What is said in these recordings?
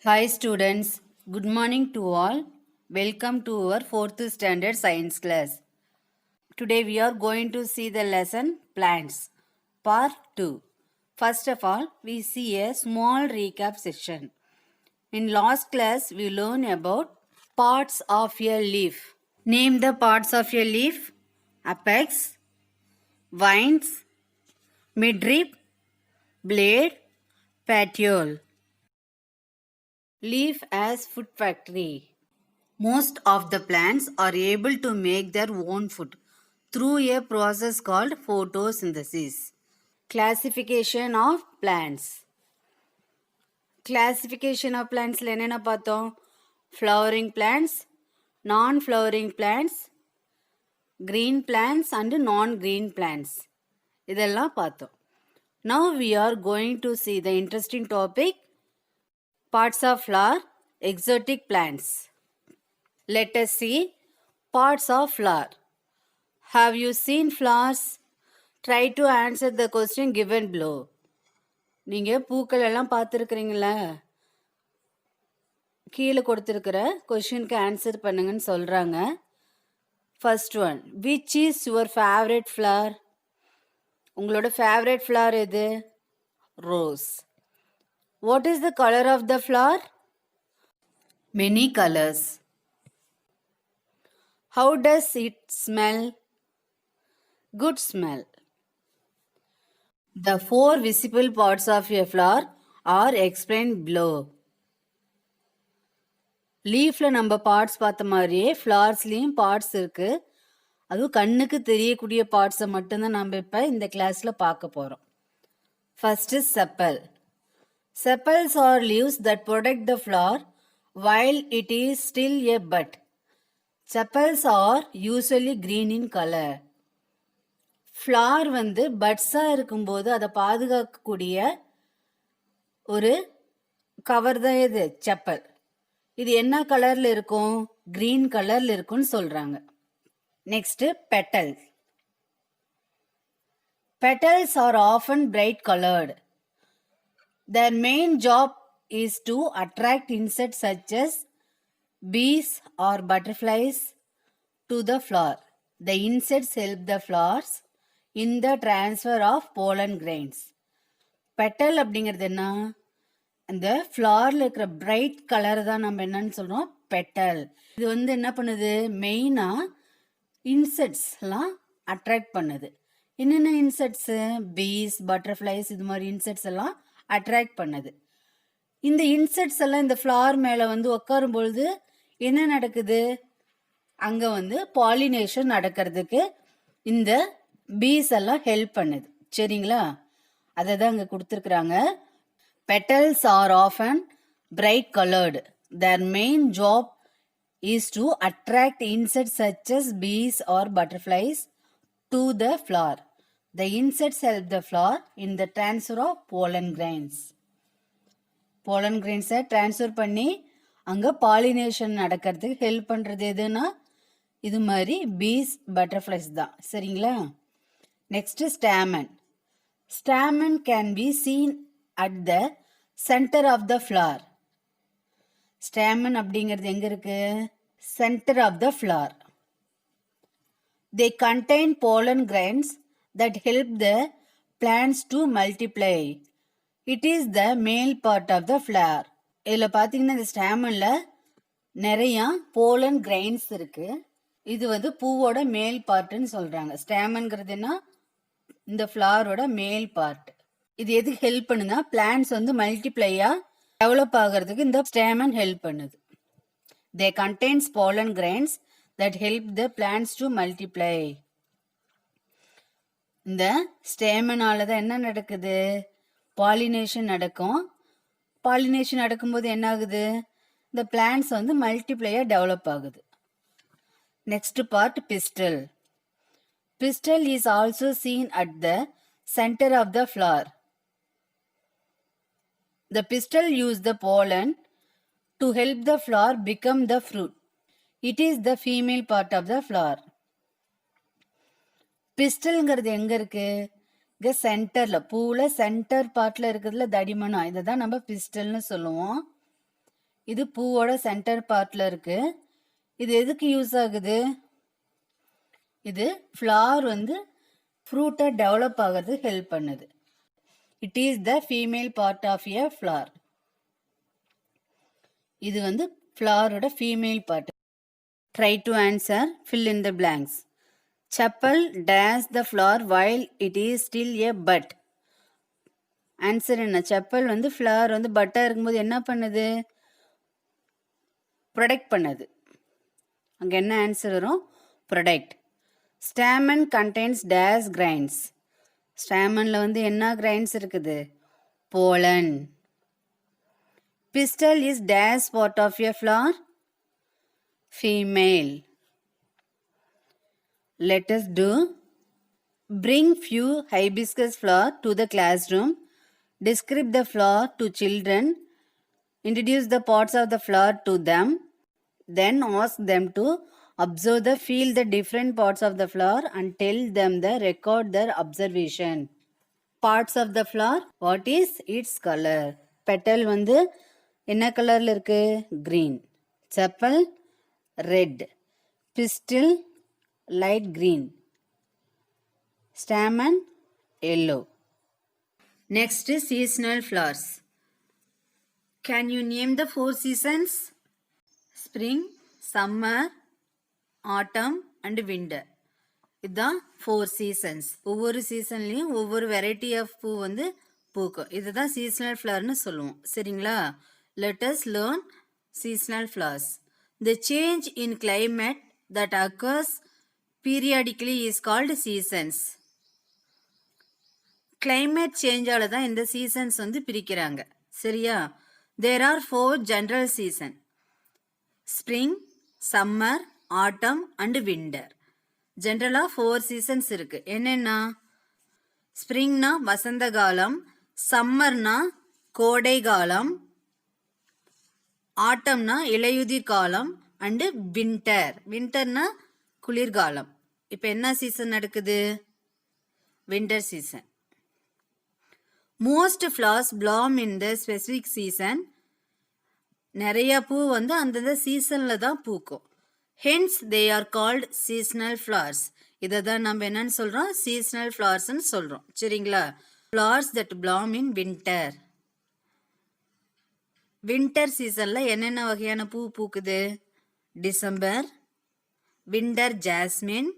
Hi students, good morning to all. Welcome to our 4th standard science class. Today we are going to see the lesson plants, part 2. First of all, we see a small recap session. In last class, we learned about parts of a leaf. Name the parts of a leaf: apex, vines, midrib, blade, petiole. Leaf as food factory. Most of the plants are able to make their own food through a process called photosynthesis. Classification of plants. Classification of plants என்னென்ன பார்த்தோம்? Flowering plants, non-flowering plants, green plants and non-green plants. இதெல்லாம் பார்த்தோம். Now we are going to see the interesting topic, parts of flower, exotic plants. Let us see parts of flower. Have you seen flowers? Try to answer the question given below. நீங்கள் பூக்கள் எல்லாம் பார்த்துருக்குறீங்களா? கீழே கொடுத்துருக்கிற கொஷினுக்கு answer பண்ணுங்கன்னு சொல்கிறாங்க. First one, which is your favourite flower? உங்களோட favourite flower எது? Rose. What is the colour of the flower? Many colours. How does it smell? Good smell. The 4 visible parts of a flower are explained below. லீஃப்ல நம்ம parts பார்த்த மாதிரியே ஃப்ளவர்ஸ்லேயும் parts இருக்கு. அதுவும் கண்ணுக்கு தெரியக்கூடிய பார்ட்ஸை மட்டும்தான் நம்ம இப்போ இந்த கிளாஸில் பார்க்க போகிறோம். First is chappal. Sepals are leaves that protect the flower while it is still a bud. Sepals are usually green in color. Flower வந்து பட்ஸாக இருக்கும்போது அதை பாதுகாக்கக்கூடிய ஒரு கவர் தான் இது செப்பல். இது என்ன கலரில் இருக்கும்? க்ரீன் கலரில் இருக்கும்னு சொல்கிறாங்க. Next petals. Petals are often bright colored. Their main job is to attract insects such as bees or butterflies to the flower. The insects help the flowers in the transfer of pollen grains. Petal அப்படிங்கிறது என்ன? அந்த ஃப்ளவரில் இருக்கிற bright colour தான் நம்ம என்னன்னு சொல்கிறோம்? Petal. இது வந்து என்ன பண்ணுது? மெயினாக இன்செக்ட்ஸ்லாம் அட்ராக்ட் பண்ணுது. என்னென்ன இன்செக்ட்ஸு? பீஸ், பட்டர்ஃப்ளைஸ், இது மாதிரி இன்செக்ட்ஸ் எல்லாம் அட்ராக்ட் பண்ணுது. இந்த இன்செக்ட்ஸ் எல்லாம் இந்த ஃப்ளவர் மேலே வந்து உட்காரும் பொழுது என்ன நடக்குது? அங்கே வந்து பாலினேஷன் நடக்கிறதுக்கு இந்த பீஸ் எல்லாம் ஹெல்ப் பண்ணுது. சரிங்களா? அதை தான் இங்கே கொடுத்துருக்குறாங்க. Petals are often bright coloured. Their main job is to attract insects such as bees or butterflies to the flower. The insects help the flower in the transfer of pollen grains. Pollen கிரைன்ஸை transfer பண்ணி அங்கே pollination நடக்கிறதுக்கு help பண்ணுறது எதுனா இது மாதிரி piece, butterflies தான். சரிங்களா? Next stamen. Stamen can be seen at the centre of the flower. Stamen அப்படிங்கிறது எங்கே இருக்கு? Centre of the flower. They contain pollen grains that help the plants to multiply. It is the male part of the flower. இதில் பார்த்தீங்கன்னா இந்த ஸ்டாமனில் நிறையா pollen grains இருக்குது. இது வந்து பூவோட மேல் பார்ட்டுன்னு சொல்கிறாங்க. ஸ்டாமன்கிறதுனா இந்த ஃப்ளவரோட மேல் பார்ட். இது எதுக்கு ஹெல்ப் பண்ணுன்னா பிளான்ட்ஸ் வந்து மல்டிப்ளையாக டெவலப் ஆகிறதுக்கு இந்த ஸ்டாமன் ஹெல்ப் பண்ணுது. They contain pollen grains that help the plants to multiply. இந்த ஸ்டாமனால தான் என்ன நடக்குது? பாலினேஷன் நடக்கும். பாலினேஷன் நடக்கும்போது என்ன ஆகுது? இந்த பிளான்ட்ஸ் வந்து மல்டிப்ளையாக டெவலப் ஆகுது. Next part pistol. Pistil is also seen at the center of the flower. The pistil use the pollen to help the flower become the fruit. It is the female part of the flower. பிஸ்டல்ங்கிறது எங்கே இருக்குது? இங்கே சென்டரில், பூவில் centre பார்ட்டில் இருக்கிறதுல தடிமனா, இதை தான் நம்ம பிஸ்டல்னு சொல்லுவோம். இது பூவோட சென்டர் பார்ட்ல இருக்கு. இது எதுக்கு யூஸ் ஆகுது? இது ஃப்ளவர் வந்து ஃப்ரூட்டை டெவலப் ஆகிறது ஹெல்ப் பண்ணுது. It is the female part of a flower. இது வந்து ஃப்ளவரோட female part. Try to answer, fill in the blanks. Sepal dash the flower while it is still a bud. Answer என்ன? Sepal வந்து flower வந்து பட்டாக இருக்கும்போது என்ன பண்ணுது? ப்ரொடெக்ட் பண்ணுது. அங்கே என்ன ஆன்சர் வரும்? Protect. Stamen contains dash grains. ஸ்டாமனில் வந்து என்ன கிரைன்ஸ் இருக்குது? Pollen. Pistil is dash part of a flower? Female. Let us do. Bring few hibiscus flower to the classroom. Describe the flower to children. Introduce the parts of the flower to them. Then ask them to observe the feel the different parts of the flower and tell them the record their observation. Parts of the flower. What is its color? Petal வந்து என்ன கலர்ல இருக்கு? Green. Sepal red. Pistil light green. Stamen yellow. Next is seasonal flowers. Can you name the 4 seasons? Spring, summer, autumn and winter. இதுதான் 4 seasons. ஒவ்வொரு சீசன்லையும் ஒவ்வொரு variety of பூ வந்து பூக்கும். இதுதான் சீசனல் ஃப்ளவர்னு சொல்லுவோம். சரிங்களா? Let us learn seasonal flowers. The change in climate that occurs periodically is called seasons. Climate change ஆல தான் இந்த சீசன்ஸ் வந்து பிரிக்கிறாங்க. சரியா? There are 4 general season. Spring, summer, autumn and winter. ஜென்ரலா 4 சீசன்ஸ் இருக்கு. என்னென்னா, ஸ்ப்ரிங்னா வசந்த காலம், சம்மர்னா கோடை காலம், ஆட்டம்னா இலையுதிர் காலம் அண்டு வின்டர். வின்டர்னா குளிர்காலம். இப்போ என்ன சீசன் நடக்குது? Winter season. Most flowers bloom in the specific season. நிறைய பூ வந்து அந்தந்த சீசனில் தான் பூக்கும். Hence they are called seasonal flowers. இதை தான் நம்ம என்னன்னு சொல்கிறோம்? சீசனல் ஃப்ளவர்ஸ்ன்னு சொல்கிறோம். சரிங்களா? Flowers that bloom in winter. Winter சீசனில் என்னென்ன வகையான பூ பூக்குது? December, winter jasmine,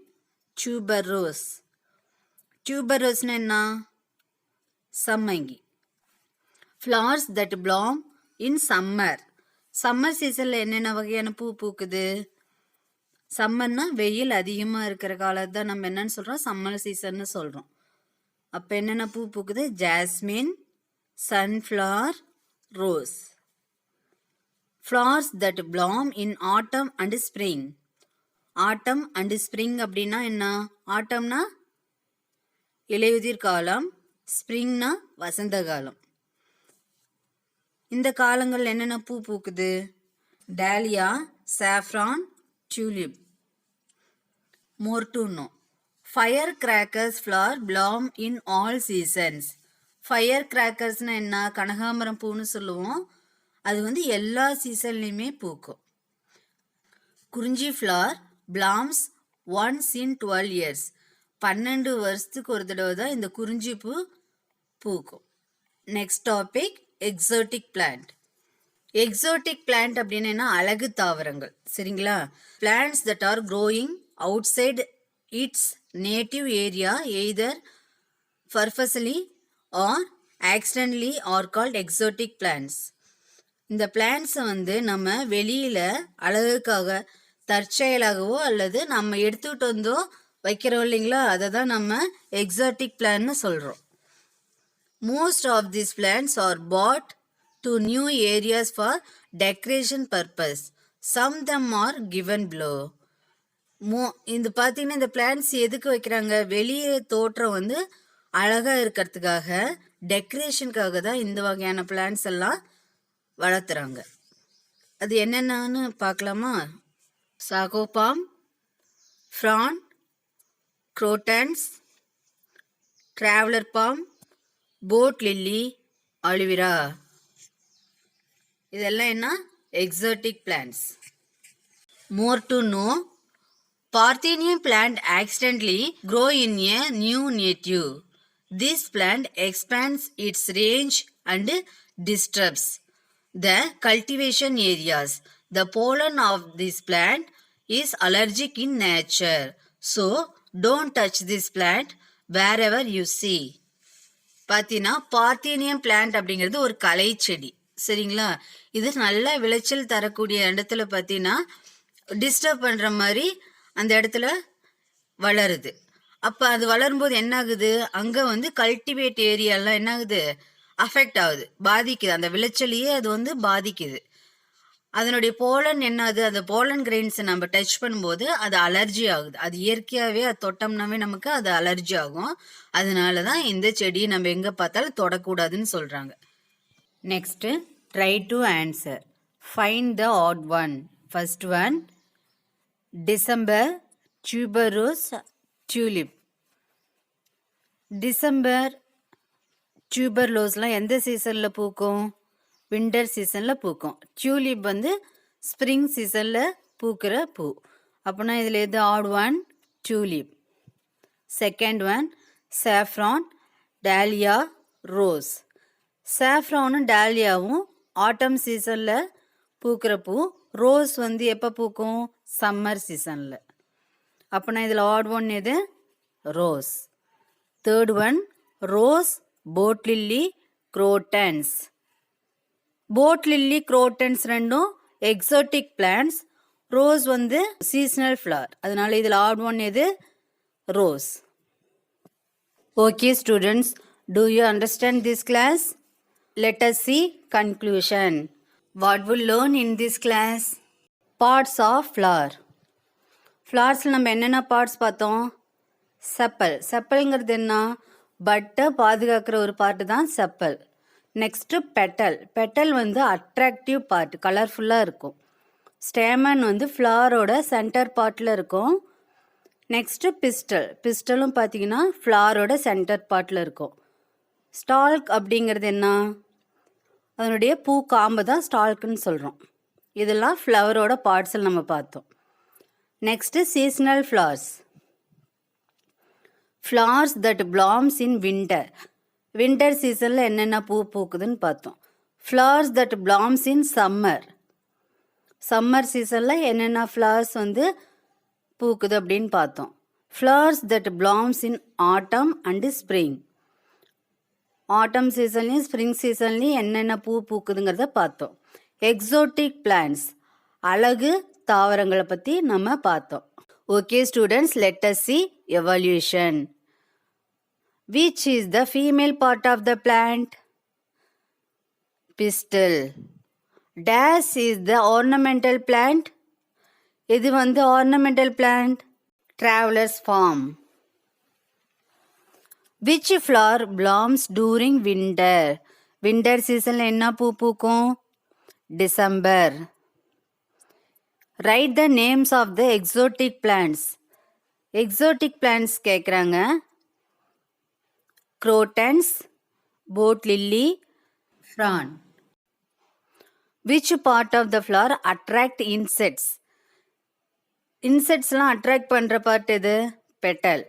tuberose. Tuber ரோஸ்னா என்ன? சம்மங்கி. Flowers that bloom in summer. Summer சீசனில் என்னென்ன வகையான பூ பூக்குது? சம்மர்னா வெயில் அதிகமாக இருக்கிற காலத்தை தான் நம்ம என்னன்னு சொல்கிறோம்? சம்மர் சீசன்னு சொல்கிறோம். அப்போ என்னென்ன பூ பூக்குது? Jasmine, sunflower, rose. Flowers that bloom in autumn and spring. Autumn and spring அப்படின்னா என்ன? ஆட்டம்னா இலையுதிர் காலம், ஸ்ப்ரிங்னா வசந்த காலம். இந்த காலங்கள் என்னென்ன பூ பூக்குது? Dahlia, saffron, tulip. More to know. Firecrackers flower bloom in all seasons. Firecrackersனா என்ன? கனகாமரம் பூன்னு சொல்லுவோம். அது வந்து எல்லா சீசன்லையுமே பூக்கும். குறிஞ்சி flower plums once in 12 years. 12 வருஷத்துக்கு ஒரு தடவை தான் இந்த குறிஞ்சி பூ பூக்கும். Next topic, exotic plant. Exotic plant அப்படின்னா அழகு தாவரங்கள். சரிங்களா? Plants that are growing outside its native area either purposely or accidentally are called exotic plants. இந்த பிளான்ட்ஸை வந்து நம்ம வெளியில் அழகுக்காக தற்செயலாகவோ அல்லது நம்ம எடுத்துக்கிட்டு வந்தோ வைக்கிறோம் இல்லைங்களா? அதை தான் நம்ம எக்ஸோட்டிக் பிளான்னு சொல்கிறோம். Most of these plants are brought to new areas for decoration purpose. Some them are given below. இந்த பார்த்தீங்கன்னா இந்த பிளான்ட்ஸ் எதுக்கு வைக்கிறாங்க? வெளியே தோற்றம் வந்து அழகாக இருக்கிறதுக்காக, டெக்கரேஷனுக்காக தான் இந்த வகையான பிளான்ட்ஸ் எல்லாம் வளர்த்துறாங்க. அது என்னென்னு பார்க்கலாமா? Sago palm, fern, crotons, traveller palm, boat lily, aloe vera. இதெல்லாம் என்ன? exotic plants. More to know, Parthenium plant accidentally grow in a new native. This plant expands its range and disturbs the cultivation areas. The pollen of this plant is allergic in nature. So, don't touch this plant wherever you see. பார்த்தீங்கன்னா parthenium plant அப்படிங்கிறது ஒரு கலை செடி. சரிங்களா? இது நல்ல விளைச்சல் தரக்கூடிய இடத்துல பார்த்தீங்கன்னா டிஸ்டர்ப் பண்ணுற மாதிரி அந்த இடத்துல வளருது. அப்போ அது வளரும்போது என்ன ஆகுது, அங்கே வந்து கல்டிவேட் ஏரியாலாம் என்ன ஆகுது, அஃபெக்ட் ஆகுது, பாதிக்குது. அந்த விளைச்சலையே அது வந்து பாதிக்குது. அதனுடைய போலன் என்னது, அந்த போலன் கிரெயின்ஸை நம்ம டச் பண்ணும்போது அது அலர்ஜி ஆகுது. அது இயற்கையாகவே அது தொட்டோம்னாவே நமக்கு அது அலர்ஜி ஆகும். அதனால தான் இந்த செடியை நம்ம எங்கே பார்த்தாலும் தொடக்கூடாதுன்னு சொல்கிறாங்க. Next try to answer. Find the odd one. First one December tuberose tulip. December டியூபர்லோஸ்லாம் எந்த சீசனில் பூக்கும், வின்டர் சீசனில் பூக்கும். டியூலிப் வந்து ஸ்ப்ரிங் சீசனில் பூக்கிற பூ. அப்படின்னா இதில் எது odd one, tulip. Second one saffron dahlia rose. சாஃப்ரானும் டாலியாவும் ஆட்டம் சீசனில் பூக்கிற பூ. ரோஸ் வந்து எப்போ பூக்கும், சம்மர் சீசனில். அப்படின்னா இதில் ஆட் ஒன் எது, rose. Third one rose pot lily crotons. Pot lily crotons ரெண்டும் எக்ஸோட்டிக் பிளான்ட்ஸ். ரோஸ் வந்து சீசனல் ஃப்ளவர். அதனால இதில் ஆட் ஒன் எது, rose. Okay students, do you understand this class? Let us see conclusion. What we learn in this class? Parts of flower. ஃப்ளவர்ஸில் நம்ம என்னென்ன parts பார்த்தோம்? செப்பல். செப்பல்ங்கிறது என்ன, பட்டை பாதுகாக்கிற ஒரு பார்ட்டு தான் செப்பல். Next petal. பெட்டல் வந்து அட்ராக்டிவ் பார்ட், கலர்ஃபுல்லாக இருக்கும். ஸ்டேமன் வந்து ஃப்ளவரோட சென்டர் பார்ட்டில் இருக்கும். Next pistol. பிஸ்டலும் பார்த்தீங்கன்னா ஃப்ளவரோட சென்டர் பார்ட்டில் இருக்கும். ஸ்டால்க் அப்படிங்கிறது என்ன, அதனுடைய பூ காம்பு தான் ஸ்டால்க்குன்னு சொல்கிறோம். இதெல்லாம் ஃப்ளவரோட பார்ட்ஸில் நம்ம பார்த்தோம். Next seasonal flowers. Flowers that blooms in winter. Winter சீசனில் என்னென்ன பூ பூக்குதுன்னு பார்த்தோம். Flowers that blooms in summer. Summer சீசனில் என்னென்ன ஃப்ளவர்ஸ் வந்து பூக்குது அப்படின்னு பார்த்தோம். Flowers that blooms in autumn and spring. Autumn சீசன்லேயும் ஸ்ப்ரிங் சீசன்லேயும் என்னென்ன பூ பூக்குதுங்கிறத பார்த்தோம். எக்ஸோட்டிக் பிளான்ட்ஸ், அழகு தாவரங்களை பற்றி நம்ம பார்த்தோம். Okay students, let us see evaluation. Which is the female part of the plant? Pistil. Dash is the ornamental plant. இது வந்து ornamental plant. Traveler's form. Which flower blooms during winter? Winter season என்ன பூ பூக்கும்? December. Write the names of the exotic plants. Exotic plants கேட்குறாங்க. Crotons, boat lily, fern. Which part of the flower attract insects? இன்செக்ட்ஸ்லாம் attract பண்ணுற part எது? Petal.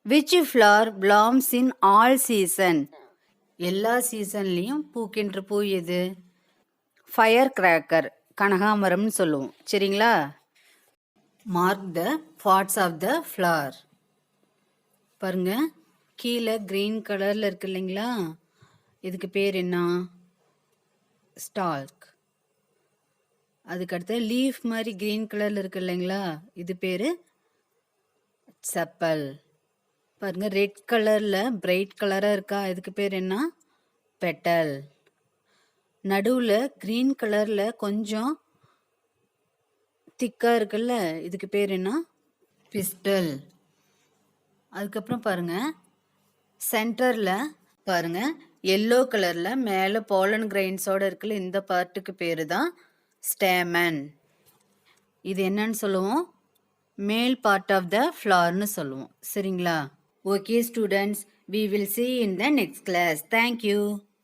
Which flower blooms in all season? எல்லா சீசன்லேயும் பூக்கின்ற பூ எது? ஃபயர் கிராக்கர், கனகாமரம்னு சொல்லுவோம். சரிங்களா? Mark the parts of the flower. பாருங்க, கீழே க்ரீன் கலரில் இருக்கு இல்லைங்களா, இதுக்கு பேர் என்ன? ஸ்டால்க். அதுக்கடுத்து லீஃப் மாதிரி க்ரீன் கலரில் இருக்கு இல்லைங்களா, இது பேர் செப்பல். பாருங்க, ரெட் கலரில் பிரைட் கலராக இருக்கா, இதுக்கு பேர் என்ன? பெட்டல். நடுவில் க்ரீன் கலரில் கொஞ்சம் திக்காக இருக்குல்ல, இதுக்கு பேர் என்ன? பிஸ்டல். அதுக்கப்புறம் பாருங்க, சென்டரில் பாருங்க எல்லோ கலரில் மேலே போலன் கிரெயின்ஸோடு இருக்குல்ல, இந்த பார்ட்டுக்கு பேர் தான் ஸ்டேமன். இது என்னன்னு சொல்லுவோம்? மேல் பார்ட் ஆஃப் த ஃப்ளவர்னு சொல்லுவோம். சரிங்களா? Okay students, we will see in the next class. Thank you.